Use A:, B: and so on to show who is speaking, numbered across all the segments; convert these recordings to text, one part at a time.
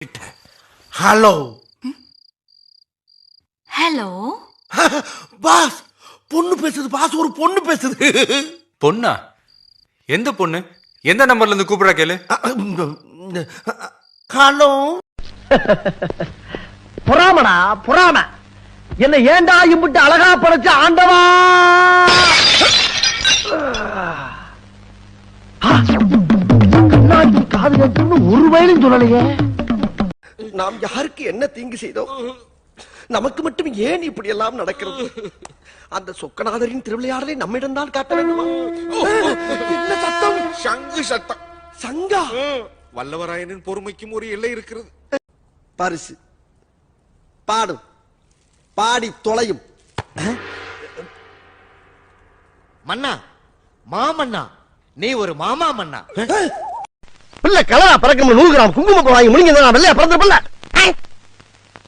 A: Hello
B: hello
A: boss, பொண்ணு பேசுது pass, ஒரு பொண்ணு பேசுது.
C: பொண்ணா? எந்த பொண்ணு? எந்த நம்பர்ல இருந்து கூப்பிடுறா கேளு.
A: ஹலோ.
D: புறாமடா புறாம, என்ன ஏண்டா இம்புட்டு அழகா படைச்ச ஆண்டவா. கண்ணாடி காது கேட்கணும்னு ஒரு வயலும் சொல்லலையே.
E: நாம் யாருக்கு என்ன தீங்கு செய்தோம்? நமக்கு மட்டும் ஏன் இப்படி எல்லாம் நடக்கிறது? அந்த சொக்கநாதரின் திருவிளையாடலை நம்மிடம் தான் காட்ட வேண்டுமா? என்ன சத்தம்?
A: சங்கு சத்தம்.
E: சங்கா?
A: வல்லவராயனின் பொறுமைக்கும் ஒரு எல்லை இருக்கிறது.
E: பரிசு பாடும், பாடி தொலையும்.
F: மன்னா, மாமன்னா, நீ ஒரு மாமா மன்னா.
D: பிள்ளை கலரா பறக்கணும், 100 கிராம் குங்குமம் வாங்கி முடிங்க. வெள்ளையா பிறந்த பிள்ளை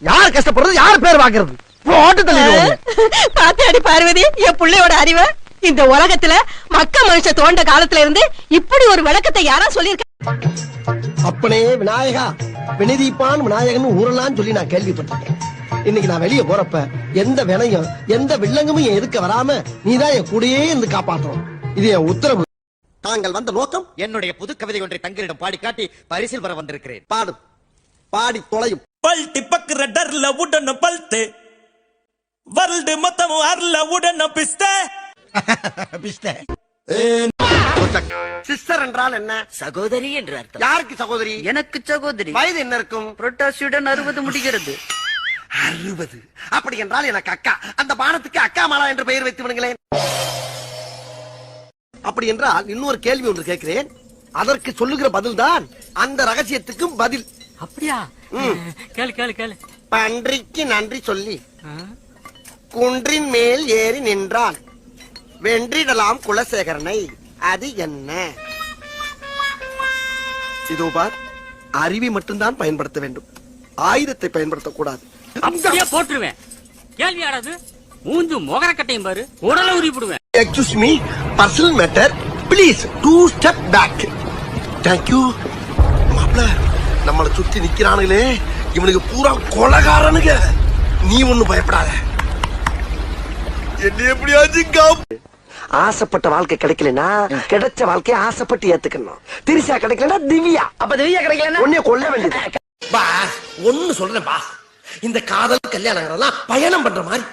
D: யார் கஷ்டப்படுறது, யார் பேர் வாக்குறது? போட்டு தள்ளிடுவோம்.
G: பாத்தியாடி பார்வதி, என் பிள்ளையோட அறிவை. இந்த உலகத்துல மக்க மனுஷ தோண்ட காலத்துல இருந்து இப்படி ஒரு விளக்கத்தை யாரா சொல்லிருக்க?
E: அப்பனே விநாயகா, வினதீப்பான் விநாயகன் ஊரெல்லாம் சொல்லி நான் கேள்விப்பட்டிருக்கேன். இன்னைக்கு நான் வெளியே போறப்ப எந்த வினையும் எந்த வில்லங்கமும் என் எதுக்க வராம நீதான் என் கூடயே இருந்து காப்பாற்றணும். இது என் உத்தரவு. தாங்கள் வந்த நோக்கம்?
F: என்னுடைய புது கவிதை ஒன்றை தங்களிடம் பாடி காட்டி பரிசில் பெற வந்திருக்கிறேன்.
E: பாடும், பாடி தொலையும்.
H: பல்ட்டி பக்குற டர்ல உடன பல்ட்டு வருல்டு மொத்தம் அர்ல உடன பிஸ்தே
E: பிஸ்தே. சிஸ்டர் என்றால் என்ன?
I: சகோதரி என்று அர்த்தம்.
E: யாருக்கு சகோதரி?
I: எனக்கு சகோதரி.
E: வயது என்ன இருக்கும்?
I: புரட்டாசியுடன் 60 முடிகிறது.
E: 60? அப்படி என்றால் எனக்கு அக்கா. அந்த பானத்துக்கு அக்கா மாலா என்று பெயர் வைத்து விடுங்களேன். அப்படி என்றால் இன்னொரு கேள்வி ஒன்று கேட்கிறேன், அதற்கு சொல்லுகிற பதில் தான் அந்த ரகசியத்துக்கும் பதில்.
I: அப்படியா? கேளு கேளு கேளு.
E: பன்றிக்கு நன்றி சொல்லி குன்றின் மேல் ஏறி நின்றான், வென்றிடலாம் குலசேகரனை. அது என்ன? இதோ பார், அறிவை மட்டும்தான் பயன்படுத்த வேண்டும், ஆயுதத்தை பயன்படுத்தக்கூடாது.
I: அப்படியே போட்டுருவேன். கேள்வி ஆடாது. மூஞ்சு மொகரக்கட்டையும் பாரு, உடல உரிப்பிடுவேன்.
E: Excuse me, personal matter, please 2 step back. Thank you. மாப்ள, நம்மளை சுத்தி நிக்கிறானுங்களே, இவனுக்கு பூரா கொலகாரனுங்க. நீ ஒண்ணு பயப்படாத. என்ன எப்படியாச்சும் ஆசைப்பட்ட வாழ்க்கை கிடைக்கலனா கிடைச்ச வாழ்க்கையை ஆசைப்பட்டு ஏத்துக்கணும். திரிசா கிடைக்கலனா திவ்யா. அப்ப திவ்யா கிடைக்கலனா உன்னைய கொல்ல வேண்டியது. பாஸ், ஒன்னு சொல்றேன் பாஸ், இந்த காதல் கல்யாணங்கிறதெல்லாம் பயணம் பண்ற மாதிரி.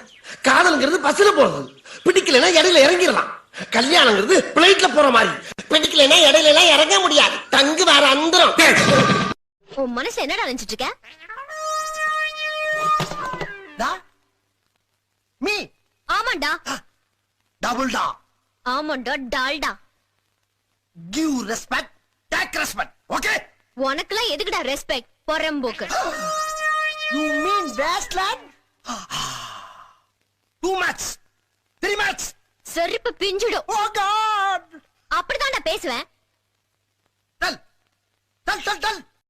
E: காதல்ங்கிறது பஸ்ல போறது, பிடிக்கலனா இடையில இறங்கிடலாம். கல்யாணங்கிறது பிளைட்ல போற மாதிரி, பிடிக்கலனா இடையில எல்லாம் இறங்க முடியாது. தங்கு வேற அந்தரம்.
B: உன் மனசு என்னடா நினைச்சிட்டு இருக்க?
E: மீ
B: ஆமாண்டா.
E: டபுள் டா.
B: ஆமாண்டா, Dalda.
E: Give respect, take respect. Okay?
B: உனக்குலாம் எதுக்குடா ரெஸ்பெக்ட்? பொறம்போக்கு.
E: You mean wasteland? Too much. 3 much.
B: செருப்பு பிஞ்சிடும்.
E: Oh God.
B: அப்படிதான் நான் பேசுவேன்.
E: Dull dull dull dull.